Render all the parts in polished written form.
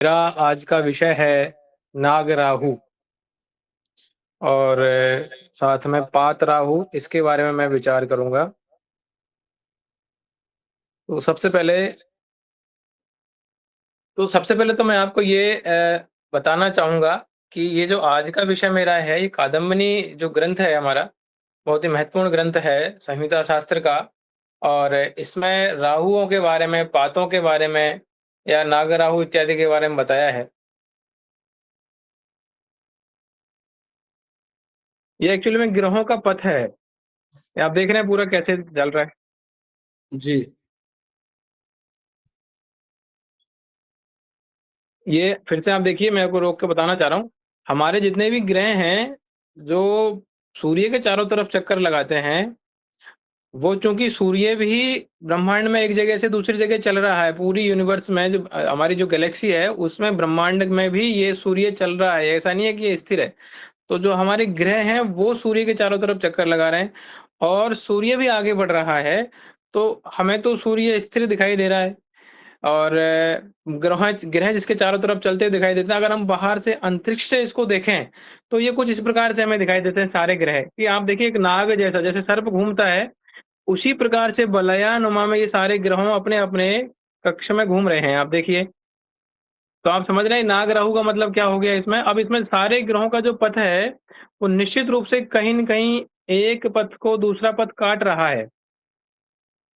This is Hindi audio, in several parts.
मेरा आज का विषय है नागराहु और साथ में पात राहु, इसके बारे में मैं विचार करूंगा। तो सबसे पहले तो मैं आपको ये बताना चाहूंगा कि ये जो आज का विषय मेरा है, ये कादम्बिनी जो ग्रंथ है हमारा, बहुत ही महत्वपूर्ण ग्रंथ है संहिता शास्त्र का। और इसमें राहुओं के बारे में, पातों के बारे में या नागराहु इत्यादि के बारे में बताया है। ये एक्चुअली में ग्रहों का पथ है। ये आप देख रहे हैं पूरा कैसे चल रहा है। जी। ये फिर से आप देखिए, मैं आपको रोक के बताना चाह रहा हूँ। हमारे जितने भी ग्रह हैं, जो सूर्य के चारों तरफ चक्कर लगाते हैं, वो चूँकि सूर्य भी ब्रह्मांड में एक जगह से दूसरी जगह चल रहा है, पूरी यूनिवर्स में जो हमारी जो गैलेक्सी है, उसमें ब्रह्मांड में भी ये सूर्य चल रहा है, ऐसा नहीं है कि ये स्थिर है। तो जो हमारे ग्रह हैं, वो सूर्य के चारों तरफ चक्कर लगा रहे हैं और सूर्य भी आगे बढ़ रहा है, तो हमें तो सूर्य स्थिर दिखाई दे रहा है। और ग्रह ग्रह जिसके चारों तरफ चलते हुए दिखाई देते हैं। अगर हम बाहर से अंतरिक्ष से इसको देखें, तो ये कुछ इस प्रकार से हमें दिखाई देते हैं सारे ग्रह, कि आप देखिए एक नाग जैसा, जैसे सर्प घूमता है, उसी प्रकार से वलयानुमा में ये सारे ग्रहों अपने-अपने कक्ष में घूम रहे हैं, आप देखिए। तो आप समझ रहे हैं नाग राहु का मतलब क्या हो गया इसमें? अब इसमें सारे ग्रहों का जो पथ है, वो निश्चित रूप से कहीं न कहीं एक पथ को दूसरा पथ काट रहा है।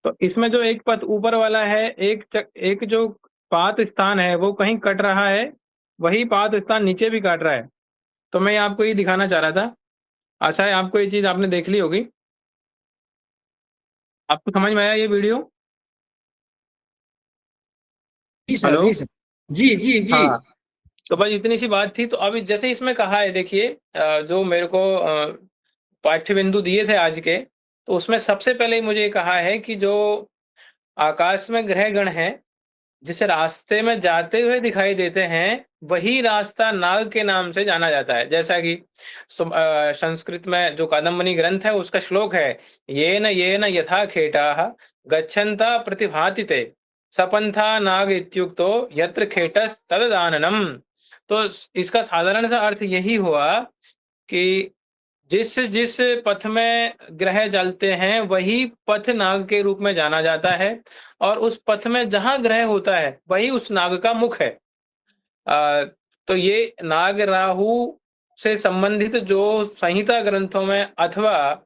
तो इसमें जो एक पथ ऊपर वाला है, एक जो पात स्थान है, वो कहीं कट रहा है, वही पात स्थान नीचे भी काट रहा है। तो मैं आपको ये दिखाना चाह रहा था। आशा है आपको ये चीज़ आपने देख ली होगी। आपको समझ में आया ये वीडियो? जी सर, हेलो? जी सर। जी जी जी। हाँ, तो बस इतनी सी बात थी। तो अभी जैसे इसमें कहा है, देखिए जो मेरे को पाठ्य बिंदु दिए थे आज के, तो उसमें सबसे पहले ही मुझे कहा है कि जो आकाश में ग्रह गण हैं, जिस रास्ते में जाते हुए दिखाई देते हैं, वही रास्ता नाग के नाम से जाना जाता है। जैसा कि संस्कृत में जो कादम्बनी ग्रंथ है, उसका श्लोक है, येन यथा खेटाः गच्छन्तः प्रतिभाति ते सपन्था नाग इत्युक्तो यत्र खेटस्तददाननम। तो इसका साधारण सा अर्थ यही हुआ कि जिस जिस पथ में ग्रह चलते हैं, वही पथ नाग के रूप में जाना जाता है, और उस पथ में जहाँ ग्रह होता है, वही उस नाग का मुख है। अ, तो ये नाग राहु से संबंधित जो संहिता ग्रंथों में अथवा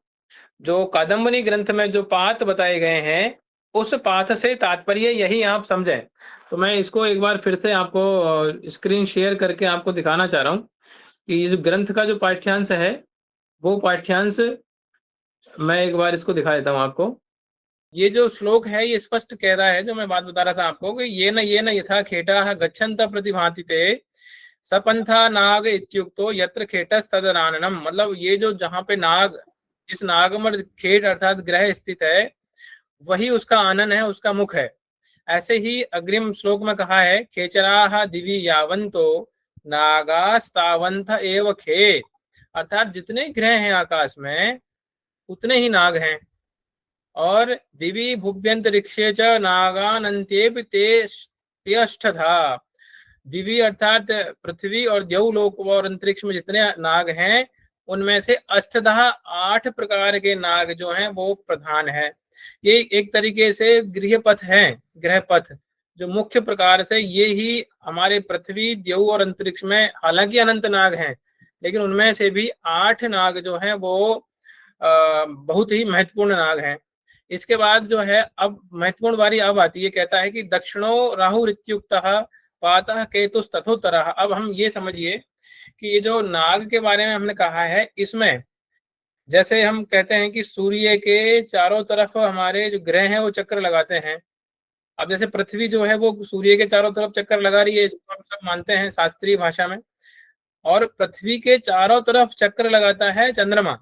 जो कादम्बनी ग्रंथ में जो पाठ बताए गए हैं, उस पाठ से तात्पर्य यही आप समझें। तो मैं इसको एक बार फिर से आपको स्क्रीन शेयर करके आपको दिखाना चाह रहा हूँ कि ये जो ग्रंथ का जो पाठ्यांश है, वो पाठ्यांश मैं एक बार इसको दिखा देता हूँ आपको। ये जो श्लोक है, ये स्पष्ट कह रहा है, जो मैं बात बता रहा था आपको, कि ये न यथा खेटाः गच्छन्तः प्रतिभाति ते सपन्था नाग इत्युक्तो यत्र खेटस्तदनाननम। मतलब ये जो जहाँ पे नाग, जिस नाग में खेट अर्थात ग्रह स्थित है, वही उसका आनन है, उसका मुख है। ऐसे ही अग्रिम श्लोक में कहा है, खेचराः दिवि यावन्तो नागास्तावन्त एव खे। अर्थात जितने ग्रह हैं आकाश में, उतने ही नाग हैं। और दिवि भुव्यंतरिक्षे च नागानन्त्येपि ते अष्टधा। दिवि अर्थात पृथ्वी और द्यौलोक और अंतरिक्ष में जितने नाग हैं, उनमें से अष्टधा 8 प्रकार के नाग जो हैं वो प्रधान है। ये एक तरीके से गृह पथ है, ग्रह पथ, जो मुख्य प्रकार से ये ही हमारे पृथ्वी, द्यौ और अंतरिक्ष में हालांकि अनंत नाग हैं, लेकिन उनमें से भी 8 नाग जो हैं वो बहुत ही महत्वपूर्ण नाग हैं। इसके बाद जो है, अब महत्वपूर्ण बारी अब आती है, कहता है कि दक्षिणो राहुरित्युक्तः पातः केतुस्तथोत्तरः। अब हम ये समझिए कि ये जो नाग के बारे में हमने कहा है, इसमें जैसे हम कहते हैं कि सूर्य के चारों तरफ हमारे जो ग्रह हैं वो चक्कर लगाते हैं। अब जैसे पृथ्वी जो है वो सूर्य के चारों तरफ चक्कर लगा रही है, इसको हम सब मानते हैं शास्त्रीय भाषा में। और पृथ्वी के चारों तरफ चक्कर लगाता है चंद्रमा।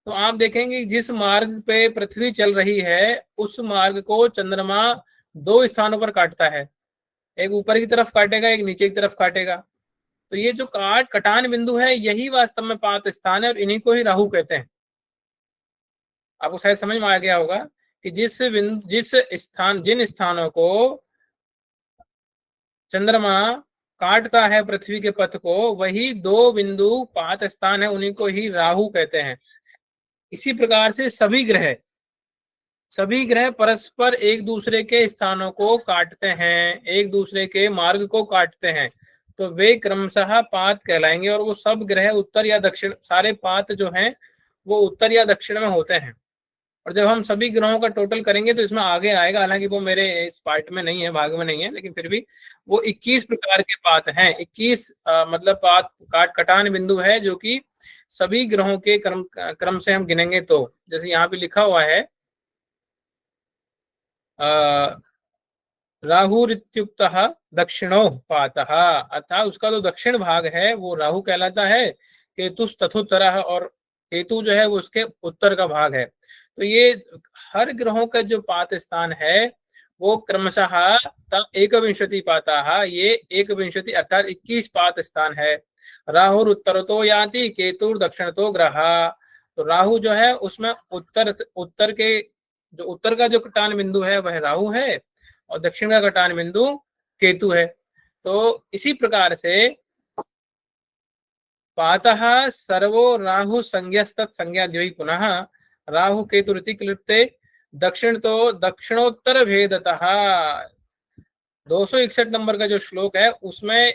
तो आप देखेंगे जिस मार्ग पे पृथ्वी चल रही है, उस मार्ग को चंद्रमा 2 स्थानों पर काटता है। एक ऊपर की तरफ काटेगा, एक नीचे की तरफ काटेगा। तो ये जो कटान बिंदु है, यही वास्तव में पात स्थान है, और इन्हीं को ही राहु कहते हैं। आपको शायद समझ में आ गया होगा कि जिन स्थानों को चंद्रमा काटता है पृथ्वी के पथ को, वही दो बिंदु पात स्थान है, उन्हीं को ही राहु कहते हैं। इसी प्रकार से सभी ग्रह परस्पर एक दूसरे के स्थानों को काटते हैं, एक दूसरे के मार्ग को काटते हैं, तो वे क्रमशः पात कहलाएंगे। और वो सब ग्रह उत्तर या दक्षिण, सारे पात जो हैं वो उत्तर या दक्षिण में होते हैं। और जब हम सभी ग्रहों का टोटल करेंगे तो इसमें आगे आएगा, हालांकि वो मेरे इस पार्ट में नहीं है, भाग में नहीं है, लेकिन फिर भी वो 21 प्रकार के पात हैं। 21 मतलब पात कटान बिंदु है, जो कि सभी ग्रहों के क्रम से हम गिनेंगे। तो जैसे यहाँ पे लिखा हुआ है राहुरित्युक्तः दक्षिणो पातः, अर्थात उसका जो दक्षिण भाग है वो राहु कहलाता है। केतुस्तथोत्तरः, और केतु जो है वो उसके उत्तर का भाग है। तो ये हर ग्रहों का जो पात स्थान है वो क्रमशः एकविंशति पाता, ये एकविंशति अर्थात 21 पात स्थान है। राहुर उत्तर तो याति केतुर दक्षिण तो ग्रह, तो राहु जो है उसमें उत्तर के जो उत्तर का जो कटान बिंदु है वह राहु है, और दक्षिण का कटान बिंदु केतु है। तो इसी प्रकार से पातः सर्वो राहु संज्ञस्तत् संज्ञा द्वयी पुनः राहु केतु ऋति क्लिप्ते दक्षिण तो दक्षिणोत्तर भेदतः। 261 नंबर का जो श्लोक है उसमें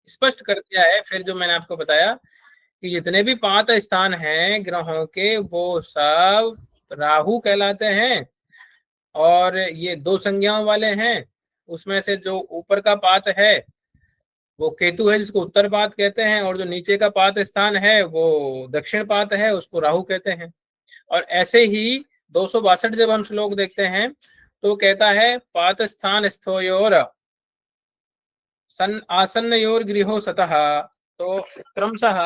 स्पष्ट कर दिया है, फिर जो मैंने आपको बताया कि जितने भी पात स्थान हैं ग्रहों के वो सब राहु कहलाते हैं, और ये दो संज्ञाओं वाले हैं। उसमें से जो ऊपर का पात है वो केतु है, जिसको उत्तर पात कहते हैं, और जो नीचे का पात स्थान है वो दक्षिण पात है, उसको राहु कहते हैं। और ऐसे ही 262 जब हम श्लोक देखते हैं तो कहता है पात स्थान स्थोयोर आसन्नयोर गृहो सतः। तो क्रमशः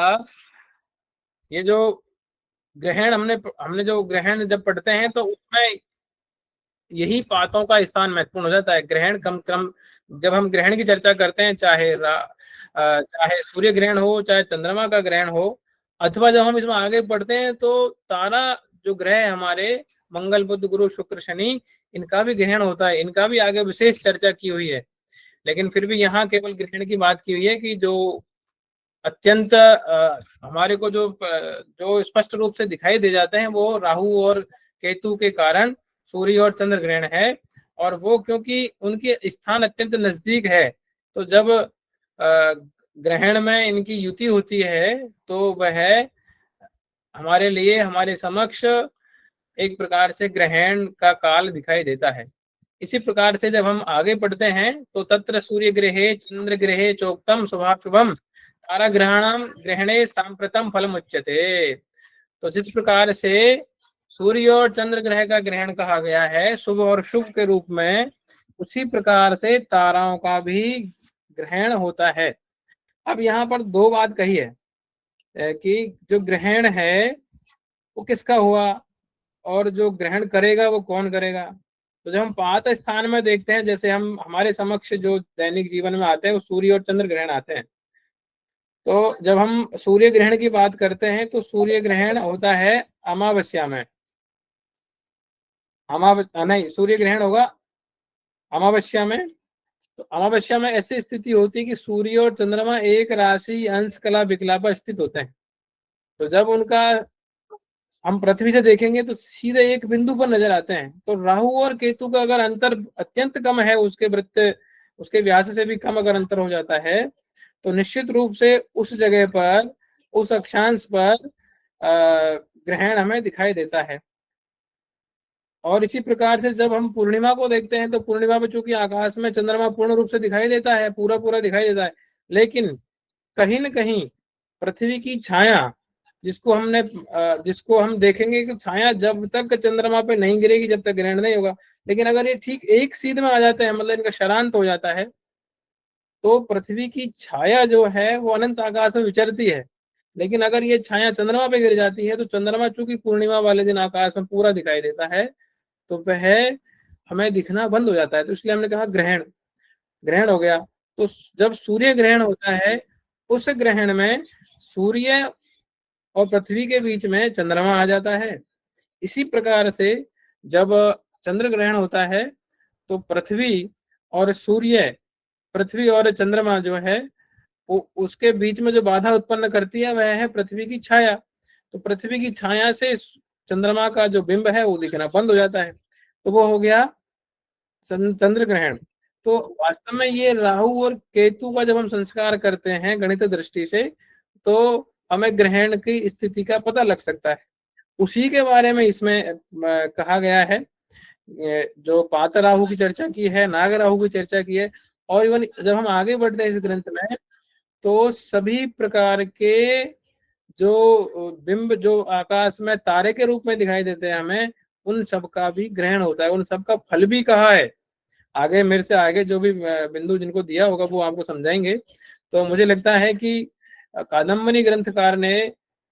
ये जो ग्रहण हमने जो ग्रहण जब पढ़ते हैं तो उसमें यही पातों का स्थान महत्वपूर्ण हो जाता है। ग्रहण कम क्रम जब हम ग्रहण की चर्चा करते हैं, चाहे सूर्य ग्रहण हो, चाहे चंद्रमा का ग्रहण हो, अथवा जब हम इसमें आगे पढ़ते हैं तो तारा जो ग्रह है हमारे मंगल बुध गुरु शुक्र शनि, इनका भी ग्रहण होता है, इनका भी आगे विशेष चर्चा की हुई है। लेकिन फिर भी यहाँ केवल ग्रहण की बात की हुई है कि जो अत्यंत हमारे को जो स्पष्ट रूप से दिखाई दे जाते हैं वो राहु और केतु के कारण सूर्य और चंद्र ग्रहण है। और वो क्योंकि उनके स्थान अत्यंत नजदीक है, तो जब ग्रहण में इनकी युति होती है तो वह हमारे लिए, हमारे समक्ष एक प्रकार से ग्रहण का काल दिखाई देता है। इसी प्रकार से जब हम आगे पढ़ते हैं तो तत्र सूर्य ग्रहे चंद्र ग्रहे चोक्तम शुभाशुभम तारा ग्रहणम ग्रहणे सांप्रतम फलम उच्यते। तो जिस प्रकार से सूर्य और चंद्र ग्रह का ग्रहण कहा गया है शुभ और शुभ के रूप में, उसी प्रकार से ताराओं का भी ग्रहण होता है। अब यहाँ पर दो बात कही है कि जो ग्रहण है वो किसका हुआ और जो ग्रहण करेगा वो कौन करेगा। तो जब हम पात स्थान में देखते हैं, जैसे हम हमारे समक्ष जो दैनिक जीवन में आते हैं वो सूर्य और चंद्र ग्रहण आते हैं। तो जब हम सूर्य ग्रहण की बात करते हैं तो सूर्य ग्रहण होता है अमावस्या में, नहीं, सूर्य ग्रहण होगा अमावस्या में। तो अमावस्या में ऐसी स्थिति होती है कि सूर्य और चंद्रमा एक राशि अंश कला विकला पर स्थित होते हैं। तो जब उनका हम पृथ्वी से देखेंगे तो सीधे एक बिंदु पर नजर आते हैं। तो राहु और केतु का अगर अंतर अत्यंत कम है, उसके वृत्त उसके व्यास से भी कम अगर अंतर हो जाता है, तो निश्चित रूप से उस जगह पर, उस अक्षांश पर ग्रहण हमें दिखाई देता है। और इसी प्रकार से जब हम पूर्णिमा को देखते हैं तो पूर्णिमा में चूंकि आकाश में चंद्रमा पूर्ण रूप से दिखाई देता है, पूरा पूरा दिखाई देता है, लेकिन कहीं न कहीं पृथ्वी की छाया जिसको हम देखेंगे कि छाया जब तक चंद्रमा पे नहीं गिरेगी जब तक ग्रहण नहीं होगा। लेकिन अगर ये ठीक एक सीध में आ जाते हैं, मतलब इनका शरांत हो जाता है, तो पृथ्वी की छाया जो है वो अनंत आकाश में विचरती है। लेकिन अगर ये छाया चंद्रमा पे गिर जाती है तो चंद्रमा चूंकि पूर्णिमा वाले दिन आकाश में पूरा दिखाई देता है, तो वह हमें दिखना बंद हो जाता है। तो इसलिए हमने कहा ग्रहण ग्रहण हो गया। तो जब सूर्य ग्रहण होता है, उस ग्रहण में सूर्य और पृथ्वी के बीच में चंद्रमा आ जाता है। इसी प्रकार से जब चंद्र ग्रहण होता है तो पृथ्वी और सूर्य पृथ्वी और चंद्रमा जो है उसके बीच में जो बाधा उत्पन्न करती है वह है पृथ्वी की छाया। तो पृथ्वी की छाया से चंद्रमा का जो बिंब है वो दिखना बंद हो जाता है, तो वो हो गया चंद्र ग्रहण। तो वास्तव में ये राहु और केतु का जब हम संस्कार करते हैं गणित दृष्टि से, तो हमें ग्रहण की स्थिति का पता लग सकता है। उसी के बारे में इसमें कहा गया है, जो पात राहु की चर्चा की है, नाग राहु की चर्चा की है, और इवन जब हम आगे बढ़ते हैं इस ग्रंथ में, तो सभी प्रकार के जो बिंब जो आकाश में तारे के रूप में दिखाई देते हैं हमें, उन सब का भी ग्रहण होता है, उन सब का फल भी कहा है। आगे मेरे से आगे जो भी बिंदु जिनको दिया होगा वो आपको समझाएंगे। तो मुझे लगता है कि कादम्बनी ग्रंथकार ने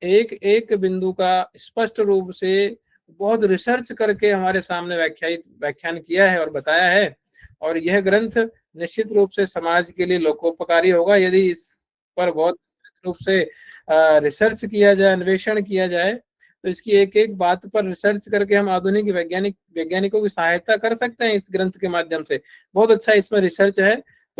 एक एक बिंदु का स्पष्ट रूप से बहुत रिसर्च करके हमारे सामने व्याख्यान किया है और बताया है। और यह ग्रंथ निश्चित रूप से समाज के लिए लोकोपकारी होगा यदि इस पर बहुत रूप से रिसर्च किया जाए, अन्वेषण किया जाए। तो इसकी एक एक बात पर रिसर्च करके हम आधुनिक वैज्ञानिकों की सहायता कर सकते हैं इस ग्रंथ के माध्यम से। बहुत अच्छा इसमें रिसर्च है।